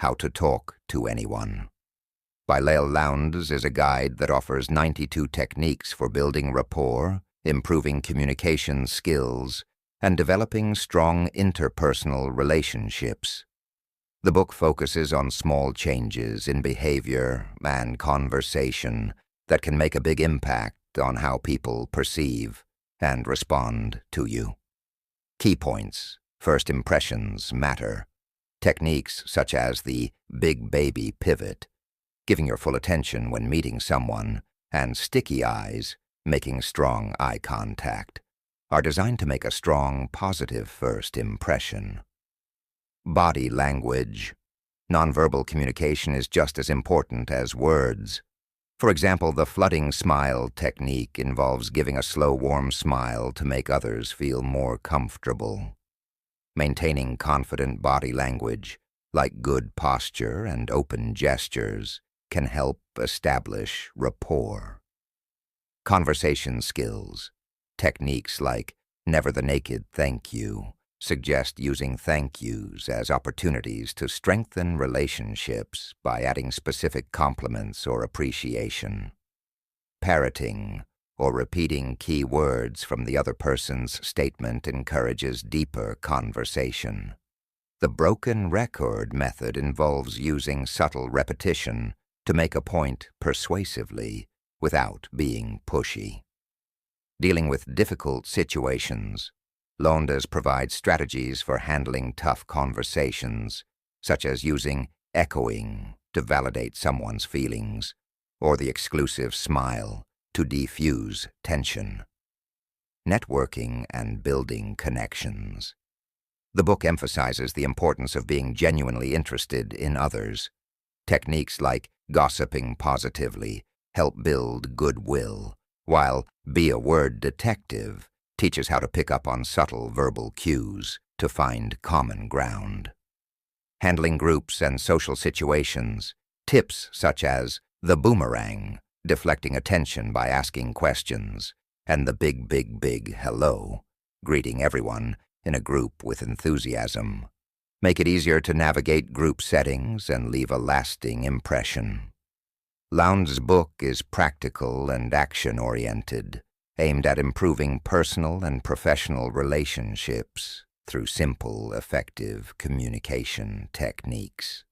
How to Talk to Anyone by Liel Lowndes is a guide that offers 92 techniques for building rapport, improving communication skills, and developing strong interpersonal relationships. The book focuses on small changes in behavior and conversation that can make a big impact on how people perceive and respond to you. Key points: first impressions matter. Techniques such as the big baby pivot, giving your full attention when meeting someone, and sticky eyes, making strong eye contact, are designed to make a strong, positive first impression. Body language. Nonverbal communication is just as important as words. For example, the flooding smile technique involves giving a slow, warm smile to make others feel more comfortable. Maintaining confident body language, like good posture and open gestures, can help establish rapport. Conversation skills. Techniques like never the naked thank you suggest using thank yous as opportunities to strengthen relationships by adding specific compliments or appreciation. Parroting or repeating key words from the other person's statement encourages deeper conversation. The broken record method involves using subtle repetition to make a point persuasively without being pushy. Dealing with difficult situations. Lowndes provides strategies for handling tough conversations, such as using echoing to validate someone's feelings, or the exclusive smile to defuse tension. Networking and building connections. The book emphasizes the importance of being genuinely interested in others. Techniques like gossiping positively help build goodwill, while Be a Word Detective teaches how to pick up on subtle verbal cues to find common ground. Handling groups and social situations. Tips such as the boomerang, deflecting attention by asking questions, and the big hello, greeting everyone in a group with enthusiasm, make it easier to navigate group settings and leave a lasting impression. Lowndes' book is practical and action-oriented, aimed at improving personal and professional relationships through simple, effective communication techniques.